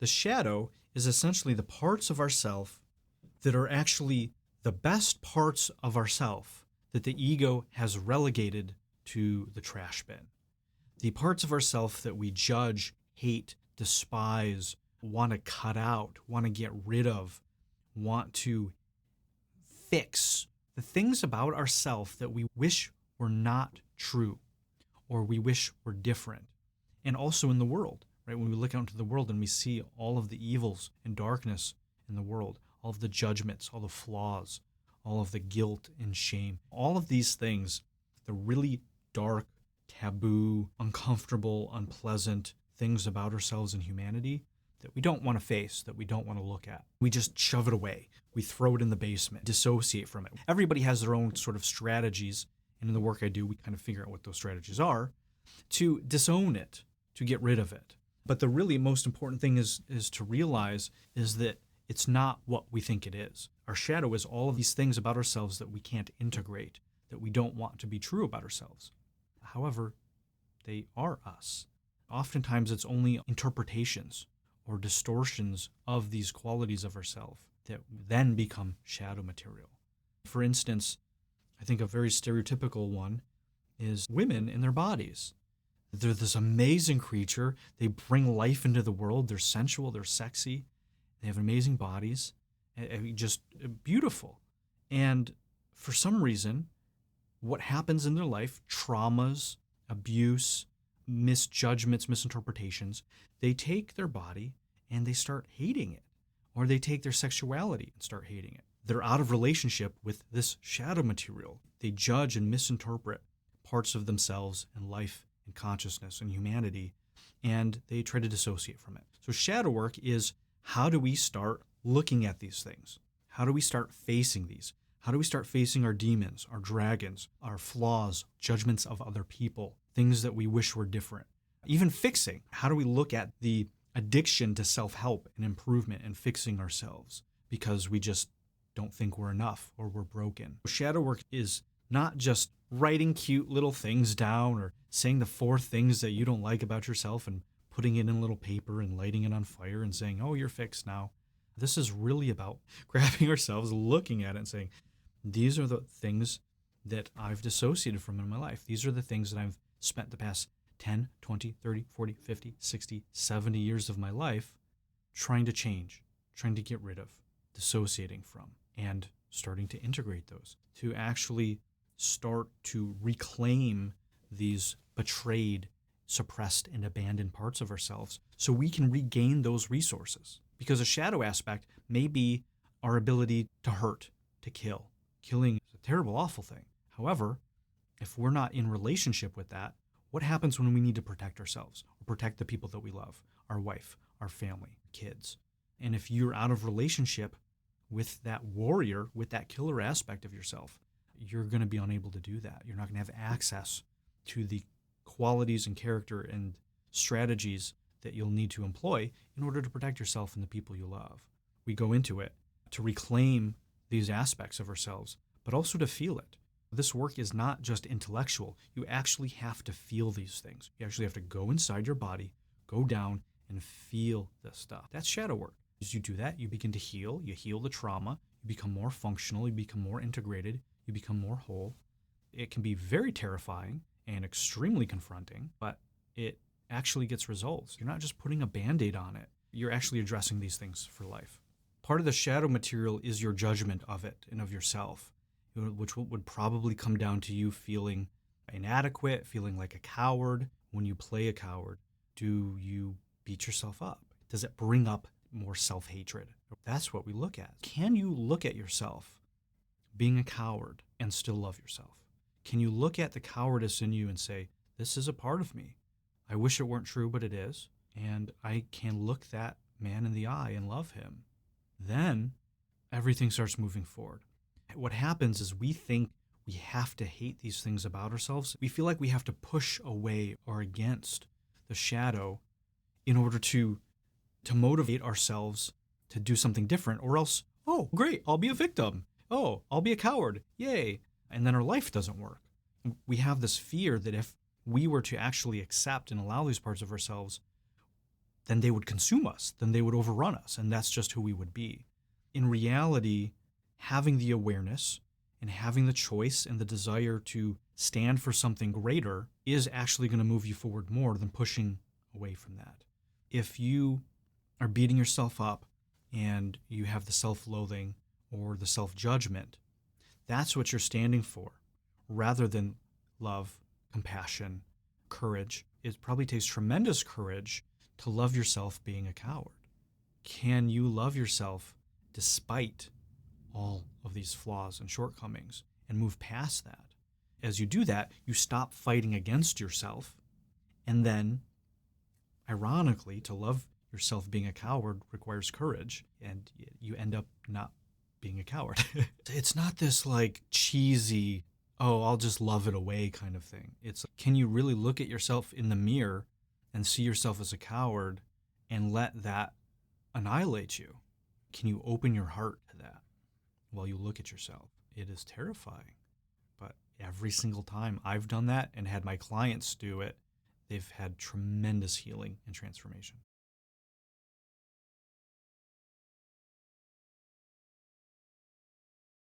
The shadow is essentially the parts of ourself that are actually the best parts of ourself that the ego has relegated to the trash bin. The parts of ourself that we judge, hate, despise, want to cut out, want to get rid of, want to fix. The things about ourself that we wish were not true or we wish were different. And also in the world, right? When we look out into the world and we see all of the evils and darkness in the world, all of the judgments, all the flaws, all of the guilt and shame, all of these things, the really dark, taboo, uncomfortable, unpleasant things about ourselves and humanity that we don't want to face, that we don't want to look at. We just shove it away. We throw it in the basement, dissociate from it. Everybody has their own sort of strategies. And in the work I do, we kind of figure out what those strategies are to disown it, to get rid of it. But the really most important thing is to realize is that it's not what we think it is. Our shadow is all of these things about ourselves that we can't integrate, that we don't want to be true about ourselves. However, they are us. Oftentimes it's only interpretations or distortions of these qualities of ourselves that then become shadow material. For instance, I think a very stereotypical one is women in their bodies. They're this amazing creature. They bring life into the world. They're sensual. They're sexy. They have amazing bodies. Just beautiful. And for some reason, what happens in their life, traumas, abuse, misjudgments, misinterpretations, they take their body and they start hating it. Or they take their sexuality and start hating it. They're out of relationship with this shadow material. They judge and misinterpret parts of themselves and life and consciousness and humanity, and they try to dissociate from it. So shadow work is, how do we start looking at these things? How do we start facing these? How do we start facing our demons, our dragons, our flaws, judgments of other people, things that we wish were different? Even fixing. How do we look at the addiction to self-help and improvement and fixing ourselves because we just don't think we're enough or we're broken? Shadow work is not just writing cute little things down or saying the 4 things that you don't like about yourself and putting it in a little paper and lighting it on fire and saying, oh, you're fixed now. This is really about grabbing ourselves, looking at it and saying, these are the things that I've dissociated from in my life. These are the things that I've spent the past 10, 20, 30, 40, 50, 60, 70 years of my life trying to change, trying to get rid of, dissociating from, and starting to integrate those, to actually start to reclaim these betrayed, suppressed, and abandoned parts of ourselves so we can regain those resources. Because a shadow aspect may be our ability to hurt, to kill. Killing is a terrible, awful thing. However, if we're not in relationship with that, what happens when we need to protect ourselves or protect the people that we love, our wife, our family, kids? And if you're out of relationship with that warrior, with that killer aspect of yourself, you're going to be unable to do that. You're not going to have access to the qualities and character and strategies that you'll need to employ in order to protect yourself and the people you love. We go into it to reclaim these aspects of ourselves, but also to feel it. This work is not just intellectual. You actually have to feel these things. You actually have to go inside your body, go down, and feel this stuff. That's shadow work. As you do that, you begin to heal. You heal the trauma. You become more functional. You become more integrated. You become more whole. It can be very terrifying and extremely confronting, but it actually gets results. You're not just putting a Band-Aid on it. You're actually addressing these things for life. Part of the shadow material is your judgment of it and of yourself, which would probably come down to you feeling inadequate, feeling like a coward. When you play a coward, do you beat yourself up? Does it bring up more self-hatred? That's what we look at. Can you look at yourself being a coward and still love yourself? Can you look at the cowardice in you and say, this is a part of me. I wish it weren't true, but it is. And I can look that man in the eye and love him. Then everything starts moving forward. What happens is we think we have to hate these things about ourselves. We feel like we have to push away or against the shadow in order to motivate ourselves to do something different, or else, oh, great, I'll be a victim. Oh, I'll be a coward. Yay. And then our life doesn't work. We have this fear that if we were to actually accept and allow these parts of ourselves, then they would consume us, then they would overrun us, and that's just who we would be. In reality, having the awareness and having the choice and the desire to stand for something greater is actually going to move you forward more than pushing away from that. If you are beating yourself up and you have the self-loathing or the self-judgment, that's what you're standing for, rather than love, compassion, courage. It probably takes tremendous courage to love yourself being a coward. Can you love yourself despite all of these flaws and shortcomings and move past that? As you do that, you stop fighting against yourself. And then, ironically, to love yourself being a coward requires courage, and you end up not being a coward. It's not this like cheesy, oh, I'll just love it away kind of thing. It's, can you really look at yourself in the mirror and see yourself as a coward and let that annihilate you? Can you open your heart to that while you look at yourself? It is terrifying. But every single time I've done that and had my clients do it, they've had tremendous healing and transformation.